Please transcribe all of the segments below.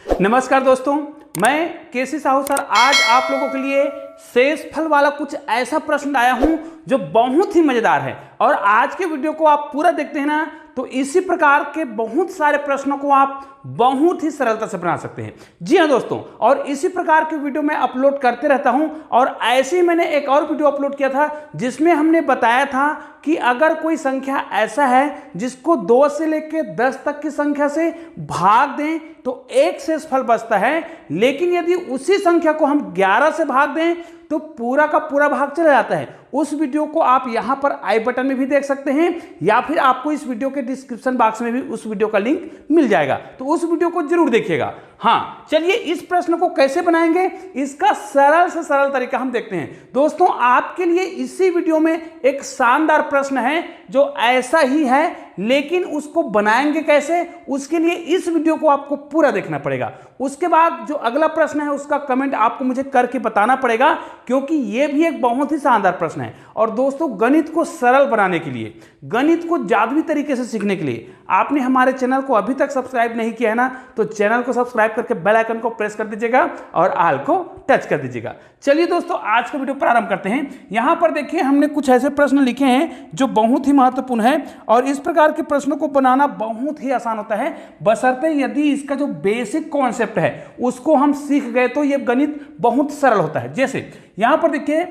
नमस्कार दोस्तों, मैं केसी साहू सर आज आप लोगों के लिए शेषफल वाला कुछ ऐसा प्रश्न लाया हूं जो बहुत ही मजेदार है। और आज के वीडियो को आप पूरा देखते हैं ना तो इसी प्रकार के बहुत सारे प्रश्नों को आप बहुत ही सरलता से बना सकते हैं। जी हाँ दोस्तों, और इसी प्रकार के वीडियो मैं अपलोड करते रहता हूं। और ऐसे ही मैंने एक और वीडियो अपलोड किया था जिसमें हमने बताया था कि अगर कोई संख्या ऐसा है जिसको 2 से लेकर 10 तक की संख्या से भाग दें तो एक शेषफल बचता है, लेकिन यदि उसी संख्या को हम 11 से भाग दें तो पूरा का पूरा भाग चला जाता है। उस वीडियो को आप यहां पर आई बटन में भी देख सकते हैं या फिर आपको इस वीडियो के डिस्क्रिप्शन बॉक्स में भी उस वीडियो का लिंक मिल जाएगा, तो उस वीडियो को जरूर देखिएगा। हाँ, चलिए इस प्रश्न को कैसे बनाएंगे इसका सरल से सरल तरीका हम देखते हैं। दोस्तों, आपके लिए इसी वीडियो में एक शानदार प्रश्न है जो ऐसा ही है, लेकिन उसको बनाएंगे कैसे उसके लिए इस वीडियो को आपको पूरा देखना पड़ेगा। उसके बाद जो अगला प्रश्न है उसका कमेंट आपको मुझे करके बताना पड़ेगा, क्योंकि यह भी एक बहुत ही शानदार प्रश्न है। और दोस्तों, गणित को सरल बनाने के लिए, गणित को जादुई तरीके से सीखने के लिए आपने हमारे चैनल को अभी तक सब्सक्राइब नहीं किया है ना, तो चैनल को सब्सक्राइब करके बेल आइकन को प्रेस कर दीजिएगा और ऑल को टच कर दीजिएगा। चलिए दोस्तों, आज का वीडियो प्रारंभ करते हैं। यहां पर देखिए हमने कुछ ऐसे प्रश्न लिखे हैं जो बहुत ही महत्वपूर्ण है, और इस प्रकार के प्रश्नों को बनाना बहुत ही आसान होता है, बशर्ते यदि इसका जो बेसिक कॉन्सेप्ट है उसको हम सीख गए तो यह गणित बहुत सरल होता है। जैसे यहां पर देखिए,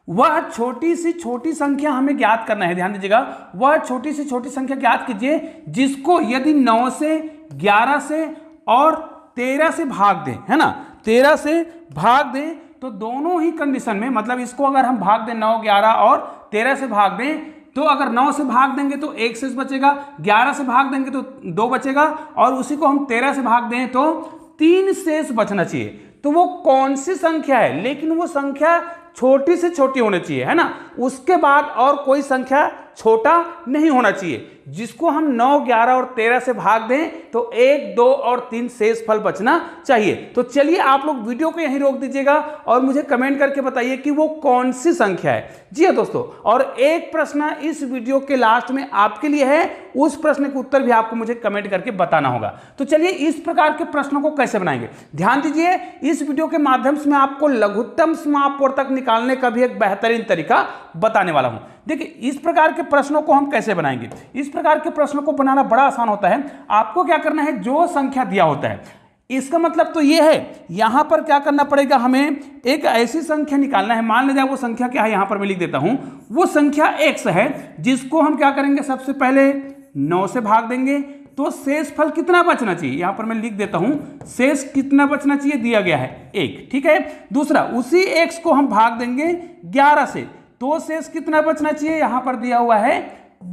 वह छोटी सी छोटी संख्या हमें ज्ञात करना है। ध्यान दीजिएगा, वह छोटी सी छोटी संख्या ज्ञात कीजिए जिसको यदि 9 से 11 से और 13 से भाग दें, है ना, 13 से भाग दें तो दोनों ही कंडीशन में, मतलब इसको अगर हम भाग दें 9, 11 और 13 से भाग दें तो अगर 9 से भाग देंगे तो 1 शेष बचेगा, 11 से भाग देंगे तो 2 बचेगा, और उसी को हम 13 से भाग दें तो 3 शेष बचना चाहिए। तो वो कौन सी संख्या है, लेकिन वो संख्या छोटी से छोटी होनी चाहिए, है ना, उसके बाद और कोई संख्या छोटा नहीं होना चाहिए। जिसको हम 9, 11 और 13 से भाग दें तो 1, 2 और 3 शेषफल बचना चाहिए। तो चलिए आप लोग वीडियो को यहीं रोक दीजिएगा और मुझे कमेंट करके बताइए कि वो कौन सी संख्या है। जी हाँ दोस्तों, और एक प्रश्न इस वीडियो के लास्ट में आपके लिए है, उस प्रश्न के उत्तर भी आपको मुझे कमेंट करके बताना होगा। तो चलिए इस प्रकार के प्रश्नों को कैसे बनाएंगे, ध्यान दीजिए। इस वीडियो के माध्यम से मैं आपको लघुत्तम समापवर्तक निकालने का भी एक बेहतरीन तरीका बताने वाला हूं। देखिए इस प्रकार के प्रश्नों को हम कैसे बनाएंगे। इस प्रकार के प्रश्नों को बनाना बड़ा आसान होता है। आपको क्या करना है, जो संख्या दिया होता है, इसका मतलब तो यह है, यहां पर क्या करना पड़ेगा, हमें एक ऐसी संख्या निकालना है। मान लीजिए वो संख्या क्या है, यहां पर मैं लिख देता हूं, वो संख्या x है जिसको हम क्या करेंगे, सबसे पहले 9 से भाग देंगे तो शेषफल कितना बचना चाहिए, यहां पर मैं लिख देता हूं, शेष कितना बचना चाहिए, दिया गया है 1, ठीक है। दूसरा, उसी x को हम भाग देंगे 11 से तो शेष कितना बचना चाहिए, यहां पर दिया हुआ है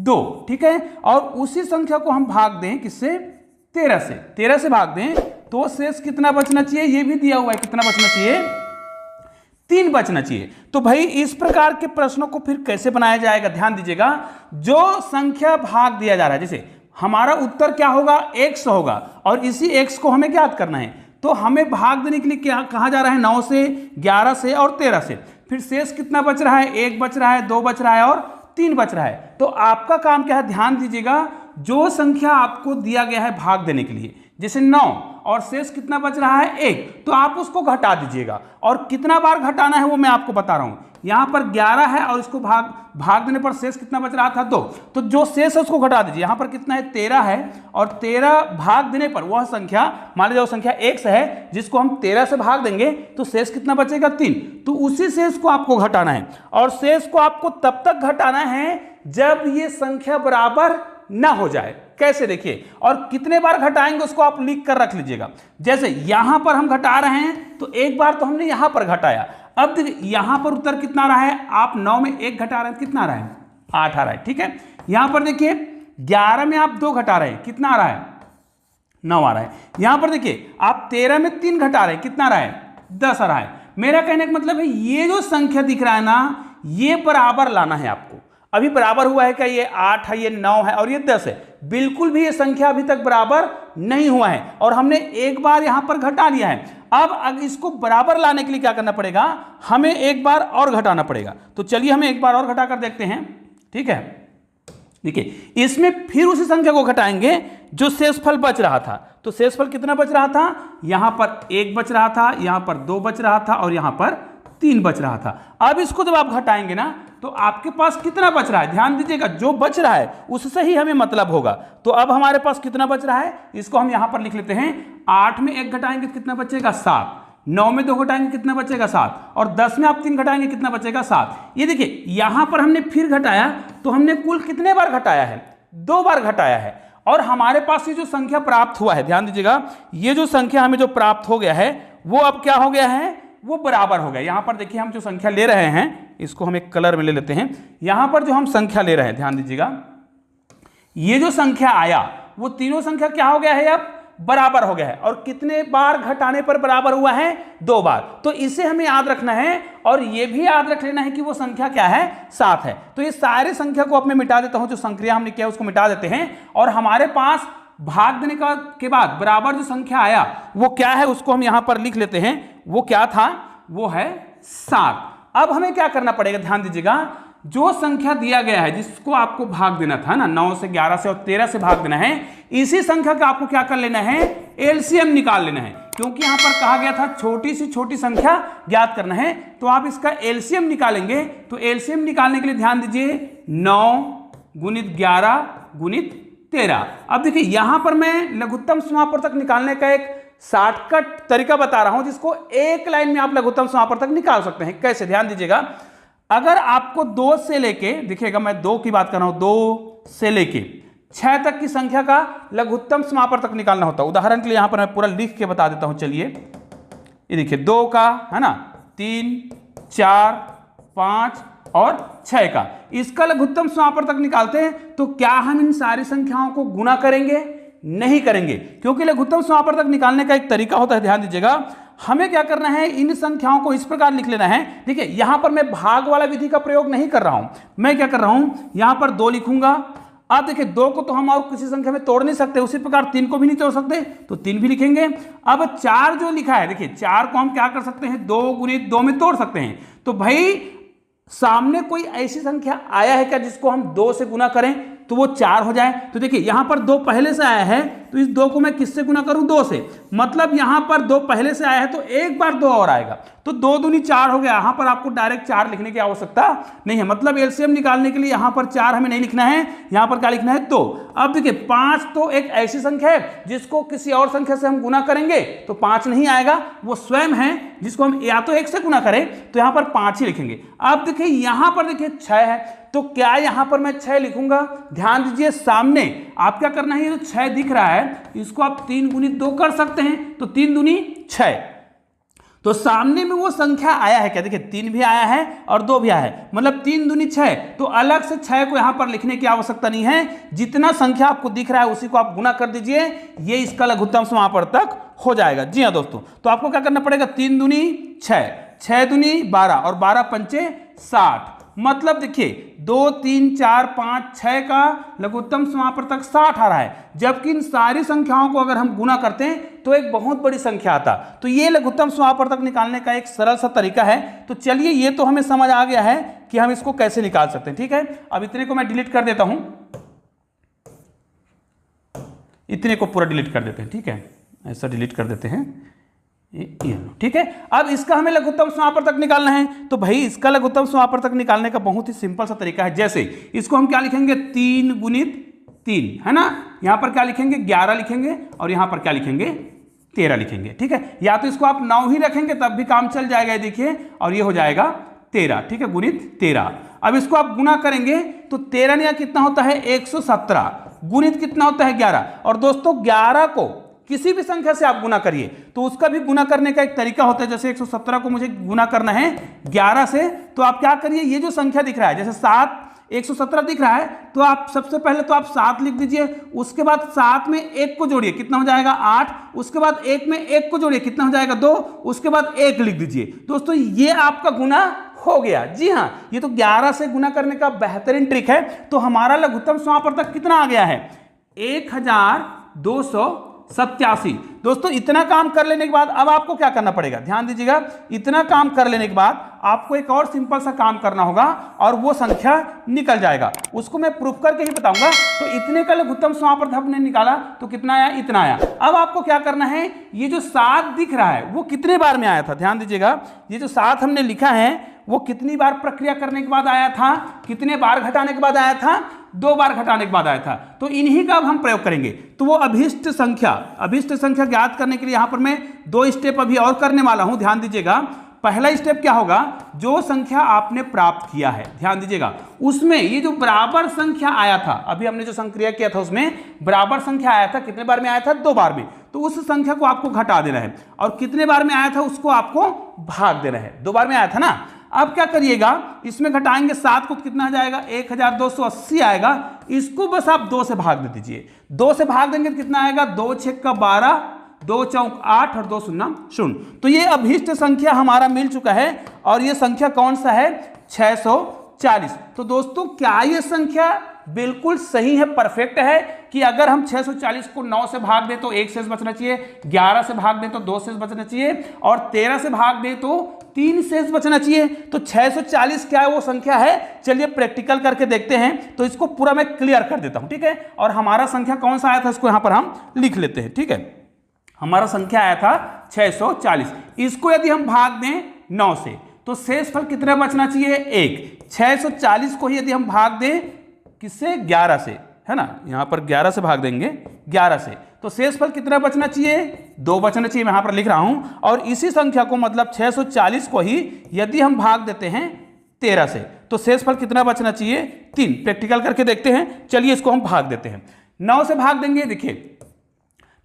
2, ठीक है। और उसी संख्या को हम भाग दें किससे, 13 से, 13 से भाग दें तो शेष कितना बचना चाहिए, ये भी दिया हुआ है, कितना बचना चाहिए, 3 बचना चाहिए। तो भाई इस प्रकार के प्रश्नों को फिर कैसे बनाया जाएगा, ध्यान दीजिएगा। जो संख्या भाग दिया जा रहा है, जैसे हमारा उत्तर क्या होगा, x होगा, और इसी x को हमें ज्ञात करना है, तो हमें भाग देने के लिए क्या कहा जा रहा है, 9 से, 11 से और 13 से। फिर शेष कितना बच रहा है, 1 बच रहा है, 2 बच रहा है और 3 बच रहा है। तो आपका काम क्या है, ध्यान दीजिएगा, जो संख्या आपको दिया गया है भाग देने के लिए, जैसे 9 और शेष कितना बच रहा है 1, तो आप उसको घटा दीजिएगा। और कितना बार घटाना है वो मैं आपको बता रहा हूं। यहां पर 11 है और इसको भाग देने पर शेष कितना बच रहा था, 2, तो जो शेष है उसको घटा दीजिए। यहां पर कितना है, 13 है, और 13 भाग देने पर वह संख्या, मान लीजिए वो संख्या x है जिसको हम 13 से भाग देंगे तो शेष कितना बचेगा, 3। तो उसी शेष को आपको घटाना है, और शेष को आपको तब तक घटाना है जब ये संख्या बराबर ना हो जाए। कैसे, देखिए, और कितने बार घटाएंगे उसको आप लिख कर रख लीजिएगा। जैसे यहां पर हम घटा रहे हैं तो एक बार तो हमने यहां पर घटाया, अब देखिए यहां पर उत्तर कितना आ रहा है, आप 9 में 1 घटा रहे हैं, कितना आ रहा है, 8 आ रहा है, ठीक है। यहां पर देखिए 11 में आप 2 घटा रहे हैं, कितना आ रहा है, 9 आ रहा है। यहां पर देखिए आप 13 में 3 घटा रहे हैं, कितना आ रहा है, 10 आ रहा है। मेरा कहने का मतलब है ये जो संख्या दिख रहा है ना, ये बराबर लाना है आपको। अभी बराबर हुआ है क्या, ये 8 है, ये 9 है और ये 10 है, बिल्कुल भी ये संख्या अभी तक बराबर नहीं हुआ है, और हमने एक बार यहां पर घटा लिया है। अब इसको बराबर लाने के लिए क्या करना पड़ेगा, हमें एक बार और घटाना पड़ेगा। तो चलिए हम एक बार और घटा कर देखते हैं, ठीक है। देखिए इसमें फिर उसी संख्या को घटाएंगे जो शेषफल बच रहा था। तो शेषफल कितना बच रहा था, यहां पर 1 बच रहा था, यहां पर 2 बच रहा था और यहां पर 3 बच रहा था। अब इसको जब आप घटाएंगे ना तो आपके पास कितना बच रहा है, ध्यान दीजिएगा, जो बच रहा है उससे ही हमें मतलब होगा। तो अब हमारे पास कितना बच रहा है, इसको हम यहां पर लिख लेते हैं। 8 में 1 घटाएंगे कितना बचेगा, 7। 9 में 2 घटाएंगे कितना बचेगा, 7। और 10 में आप 3 घटाएंगे कितना बचेगा, 7। ये देखिए यहां पर हमने फिर घटाया तो हमने कुल कितने बार घटाया है, 2 बार घटाया है। और हमारे पास ये जो संख्या प्राप्त हुआ है, ध्यान दीजिएगा, ये जो संख्या हमें जो प्राप्त हो गया है वो अब क्या हो गया है, वो बराबर हो गया। यहां पर देखिए हम जो संख्या ले रहे हैं, इसको हम एक कलर में ले लेते हैं। यहां पर जो हम संख्या ले रहे हैं, ध्यान दीजिएगा, ये जो संख्या आया वो तीनों संख्या क्या हो गया है, अब बराबर हो गया है। और कितने बार घटाने पर बराबर हुआ है, 2 बार। तो इसे हमें याद रखना है और यह भी याद रख लेना है कि वो संख्या क्या है, 7 है। तो ये सारे संख्या को अब मैं मिटा देता हूं, जो संक्रिया हमने किया उसको मिटा देते हैं और हमारे पास भाग देने के बाद बराबर जो संख्या आया वो क्या है, उसको हम यहां पर लिख लेते हैं। वो क्या था, वो है 7। अब हमें क्या करना पड़ेगा, ध्यान दीजिएगा, जो संख्या दिया गया है जिसको आपको भाग देना था ना, 9 से 11 से और 13 से भाग देना है, इसी संख्या का आपको क्या कर लेना है, एलसीएम निकाल लेना है। क्योंकि यहां पर कहा गया था छोटी से छोटी संख्या ज्ञात करना है, तो आप इसका एलसीएम निकालेंगे। तो एलसीएम निकालने के लिए ध्यान दीजिए, 9 गुणित 11 गुणित 13। अब देखिए यहां पर मैं लघुत्तम समापवर्तक निकालने का एक शॉर्टकट तरीका बता रहा हूं, जिसको एक लाइन में आप लघुत्तम समापवर्तक निकाल सकते हैं। कैसे, ध्यान दीजिएगा, अगर आपको 2 से लेके, देखिएगा मैं 2 की बात कर रहा हूं, 2 से लेके 6 तक की संख्या का लघुत्तम समापवर्तक निकालना होता है। उदाहरण के लिए यहां पर मैं पूरा लिख के बता देता हूं। चलिए ये देखिए, 2 का है ना, 3, 4, 5 और 6 का, इसका लघुत्तम समापवर्तक निकालते हैं। तो क्या हम इन सारी संख्याओं को गुना करेंगे, नहीं करेंगे, क्योंकि लघुत्तम समापवर्तक निकालने का एक तरीका होता है। ध्यान दीजिएगा, हमें क्या करना है, इन संख्याओं को इस प्रकार लिख लेना है। देखिए यहां पर मैं भाग वाला विधि का प्रयोग नहीं कर रहा हूं, मैं क्या कर रहा हूं, यहां पर 2 लिखूंगा। अब देखिए 2 को तो हम और किसी संख्या में तोड़ नहीं सकते, उसी प्रकार 3 को भी नहीं तोड़ सकते, तो 3 भी लिखेंगे। अब 4 जो लिखा है, देखिए 4 को हम क्या कर सकते हैं, 2 गुणित 2 में तोड़ सकते हैं। तो भाई सामने कोई ऐसी संख्या आया है क्या जिसको हम 2 से गुना करें तो वो 4 हो जाए। तो देखिए यहां पर 2 पहले से आया है, तो इस 2 को मैं किससे गुना करूं, 2 से। मतलब यहां पर 2 पहले से आया है तो एक बार 2 और आएगा, तो 2 दूनी 4 हो गया। यहां पर आपको डायरेक्ट 4 लिखने की आवश्यकता नहीं है। मतलब एलसीएम निकालने के लिए यहां पर 4 हमें नहीं लिखना है, यहां पर क्या लिखना है, 2। अब देखिए 5 तो एक ऐसी संख्या है जिसको किसी और संख्या से हम गुना करेंगे तो 5 नहीं आएगा, वो स्वयं है जिसको हम या तो 1 से गुना करें तो यहां पर 5 ही लिखेंगे। अब देखिए यहां पर देखिए 6 है, तो क्या यहां पर मैं 6 लिखूंगा। ध्यान दीजिए, सामने आप क्या करना है, ये जो 6 दिख रहा है इसको आप 3 गुणित 2 कर सकते हैं, तो 3 दूनी 6। तो सामने में वो संख्या आया है क्या, देखिए 3 भी आया है और 2 भी आया है, मतलब 3 दूनी 6। तो अलग से 6 को यहां पर लिखने की आवश्यकता नहीं है, जितना संख्या आपको दिख रहा है उसी को आप गुना कर दीजिए, ये इसका लघुत्तम समापवर्तक हो जाएगा। जी हाँ दोस्तों, तो आपको क्या करना पड़ेगा, 3 दूनी 6, 6 दूनी 12 और 12 पंचे 60। मतलब देखिए 2, 3, 4, 5, 6 का लघुत्तम समापवर्तक 60 आ रहा है, जबकि इन सारी संख्याओं को अगर हम गुना करते हैं तो एक बहुत बड़ी संख्या आता। तो ये लघुत्तम समापवर्तक निकालने का एक सरल सा तरीका है। तो चलिए ये तो हमें समझ आ गया है कि हम इसको कैसे निकाल सकते हैं। ठीक है, अब इतने को मैं डिलीट कर देता हूं, इतने को पूरा डिलीट कर देते हैं। ठीक है, ऐसा डिलीट कर देते हैं, ठीक है। अब इसका हमें लघुत्तम समापवर्तक निकालना है, तो भाई इसका लघुत्तम समापवर्तक निकालने का बहुत ही सिंपल सा तरीका है। जैसे इसको हम क्या लिखेंगे, 3 गुणित 3, है ना, यहां पर क्या लिखेंगे, 11 लिखेंगे और यहां पर क्या लिखेंगे, 13 लिखेंगे। ठीक है, या तो इसको आप 9 ही रखेंगे तब भी काम चल जाएगा, देखिए, और ये हो जाएगा 13। ठीक है, गुणित 13। अब इसको आप गुना करेंगे तो 13 या कितना होता है, 117, गुणित कितना होता है, 11। और दोस्तों 11 को किसी भी संख्या से आप गुना करिए तो उसका भी गुना करने का एक तरीका होता है। जैसे 117 को मुझे गुना करना है 11 से, तो आप क्या करिए, ये जो संख्या दिख रहा है, जैसे 7 117 दिख रहा है, तो आप सबसे पहले तो आप 7 लिख दीजिए, उसके बाद 7 में 1 को जोड़िए, कितना हो जाएगा, 8, उसके बाद 1 में 1 को जोड़िए, कितना हो जाएगा, 2, उसके बाद 1 लिख दीजिए। दोस्तों ये आपका गुना हो गया। जी हाँ, ये तो 11 से गुना करने का बेहतरीन ट्रिक है। तो हमारा लघुत्तम समापवर्तक कितना आ गया है, 1287। दोस्तों इतना काम कर लेने के बाद अब आपको क्या करना पड़ेगा, ध्यान दीजिएगा, इतना काम कर लेने के बाद आपको एक और सिंपल सा काम करना होगा और वो संख्या निकल जाएगा, उसको मैं प्रूफ करके ही बताऊंगा। तो इतने का लघुत्तम समापन हमने निकाला तो कितना आया, इतना आया। अब आपको क्या करना है, ये जो 7 दिख रहा है वो कितने बार में आया था, ध्यान दीजिएगा, ये जो 7 हमने लिखा है वो कितनी बार प्रक्रिया करने के बाद आया था, कितने बार घटाने के बाद आया था, 2 बार घटाने के बाद आया था। तो इन्हीं का अब हम प्रयोग करेंगे। तो वो अभीष्ट संख्या ज्ञात करने के लिए यहां पर मैं 2 स्टेप अभी और करने वाला हूं, ध्यान दीजिएगा। पहला स्टेप क्या होगा, जो संख्या आपने प्राप्त किया है, ध्यान दीजिएगा, उसमें ये जो बराबर संख्या आया था, अभी हमने जो संक्रिया किया था उसमें बराबर संख्या आया था, कितने बार में आया था, 2 बार में। तो उस संख्या को आपको घटा देना है और कितने बार में आया था उसको आपको भाग देना है। 2 बार में आया था ना। अब क्या करिएगा, इसमें घटाएंगे 7 को, कितना आ जाएगा, 1280 आएगा। इसको बस आप 2 से भाग दे दीजिए। 2 से भाग देंगे तो कितना आएगा, 2 6 का 12, 2 चौक 8 और 2 शून्य 0। तो ये अभीष्ट संख्या हमारा मिल चुका है और ये संख्या कौन सा है, 640। तो दोस्तों क्या ये संख्या बिल्कुल सही है, परफेक्ट है कि अगर हम 640 को 9 से भाग दें तो 1 शेष बचना चाहिए, 11 से भाग दें तो 2 शेष बचना चाहिए और 13 से भाग दें तो 3 शेष बचना चाहिए। तो 640 क्या है, वो संख्या है। चलिए प्रैक्टिकल करके देखते हैं। तो इसको पूरा मैं क्लियर कर देता हूं, ठीक है। और हमारा संख्या कौन सा आया था इसको यहां पर हम लिख लेते हैं, ठीक है। हमारा संख्या आया था 640। इसको यदि हम भाग दें 9 से तो शेषफल कितना बचना चाहिए, 1। 640 को यदि हम भाग दें किससे, 11 से, है ना, यहां पर 11 से भाग देंगे, 11 से, तो शेषफल कितना बचना चाहिए, 2 बचना चाहिए। मैं यहां पर लिख रहा हूं। और इसी संख्या को मतलब 640 को ही यदि हम भाग देते हैं 13 से तो शेषफल कितना बचना चाहिए, 3। प्रैक्टिकल करके देखते हैं। चलिए इसको हम भाग देते हैं। 9 से भाग देंगे, देखिए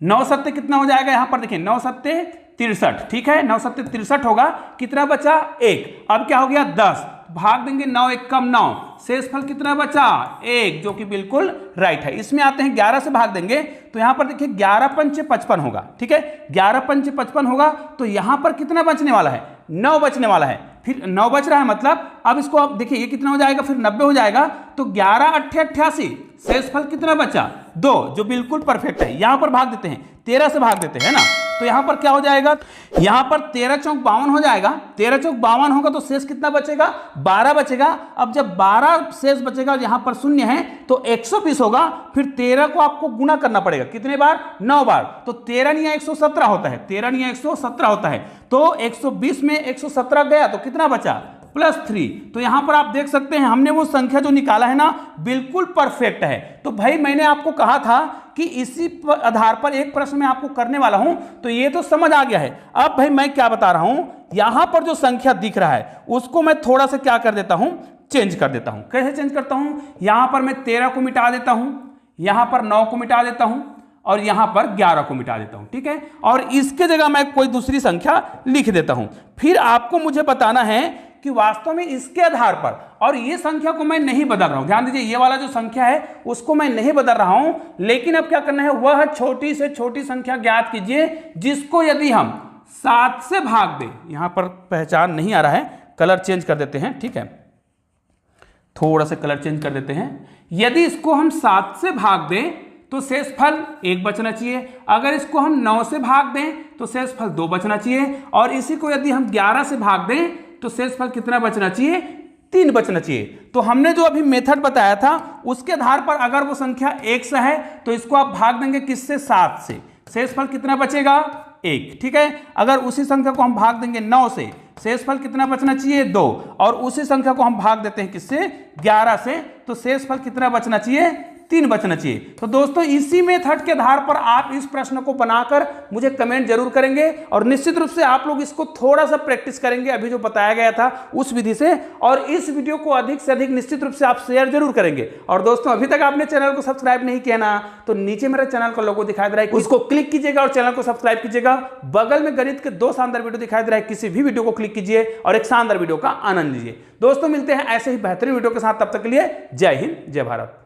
9 सत्ते कितना हो जाएगा, यहां पर देखिए 9 सत्ते 63, ठीक है, 9 सत्ते 63 होगा। कितना बचा, 1। अब क्या हो गया, 10 भाग देंगे, 9 1 कम 9, शेषफल कितना बचा, 1, जो कि बिल्कुल राइट है। इसमें आते हैं 11 से भाग देंगे तो यहां पर देखिए 11 पंचे 55 होगा, ठीक है, 11 पंचे 55 होगा। तो यहां पर कितना बचने वाला है, 9 बचने वाला है। फिर 9 बच रहा है, मतलब अब इसको आप देखिए ये कितना हो जाएगा, फिर 90 हो जाएगा। तो 11 8 88, शेषफल कितना बचा, 2, जो बिल्कुल परफेक्ट है। यहां पर भाग देते हैं, 13 से भाग देते हैं ना, तो यहां पर क्या हो जाएगा, यहां पर 13 चौक 52 हो जाएगा। 13 चौक 52 होगा तो शेष कितना बचेगा, 12 बचेगा। अब जब 12 शेष बचेगा, यहां पर 0 है तो 120 होगा। फिर 13 को आपको गुना करना पड़ेगा, कितने बार, 9 बार। तो 13 निया 117 होता है, 13 निया 117 होता है। तो 120 में 117 गया तो कितना बचा, +3। तो यहां पर आप देख सकते हैं हमने वो संख्या जो निकाला है ना, बिल्कुल परफेक्ट है। तो भाई मैंने आपको कहा था कि इसी आधार पर एक प्रश्न मैं आपको करने वाला हूं, तो ये तो समझ आ गया है। अब भाई मैं क्या बता रहा हूं, यहां पर जो संख्या दिख रहा है उसको मैं थोड़ा सा क्या कर देता हूं, चेंज कर देता हूं। कैसे चेंज करता हूं, यहां पर मैं 13 को मिटा देता हूं, यहां पर 9 को मिटा देता हूं और यहां पर 11 को मिटा देता हूं, ठीक है। और इसके जगह मैं कोई दूसरी संख्या लिख देता हूं। फिर आपको मुझे बताना है कि वास्तव में इसके आधार पर, और ये संख्या को मैं नहीं बदल रहा हूं, ध्यान दीजिए, ये वाला जो संख्या है उसको मैं नहीं बदल रहा हूं। लेकिन अब क्या करना है, वह छोटी से छोटी संख्या ज्ञात कीजिए जिसको यदि हम 7 से भाग दें। यहां पर पहचान नहीं आ रहा है, कलर चेंज कर देते हैं, ठीक है, थोड़ा सा कलर चेंज कर देते हैं। यदि इसको हम 7 से भाग दें तो शेषफल 1 बचना चाहिए। अगर इसको हम 9 से भाग दें तो शेषफल 2 बचना चाहिए। और इसी को यदि हम 11 से भाग दें तो शेषफल कितना बचना चाहिए, 3 बचना चाहिए। तो हमने जो अभी मेथड बताया था उसके आधार पर अगर वो संख्या 1 से है तो इसको आप भाग देंगे किससे, 7 से, शेषफल कितना बचेगा, 1, ठीक है। अगर उसी संख्या को हम भाग देंगे 9 से, शेषफल कितना बचना चाहिए, 2, और उसी संख्या को हम भाग देते हैं किससे, 11 से, तो शेषफल कितना बचना चाहिए, 3 बचना चाहिए। तो दोस्तों इसी मेथड के आधार पर आप इस प्रश्न को बनाकर मुझे कमेंट जरूर करेंगे और निश्चित रूप से आप लोग इसको थोड़ा सा प्रैक्टिस करेंगे अभी जो बताया गया था उस विधि से। और इस वीडियो को अधिक से अधिक निश्चित रूप से आप शेयर जरूर करेंगे। और दोस्तों अभी तक आपने चैनल को सब्सक्राइब नहीं किया ना, तो नीचे मेरे चैनल का लोगो दिखाई दे रहा है, उसको क्लिक कीजिएगा और चैनल को सब्सक्राइब कीजिएगा। बगल में गणित के 2 शानदार वीडियो दिखाई दे रहा है, किसी भी वीडियो को क्लिक कीजिए और एक शानदार वीडियो का आनंद लीजिए। दोस्तों मिलते हैं ऐसे ही बेहतरीन वीडियो के साथ, तब तक के लिए जय हिंद, जय भारत।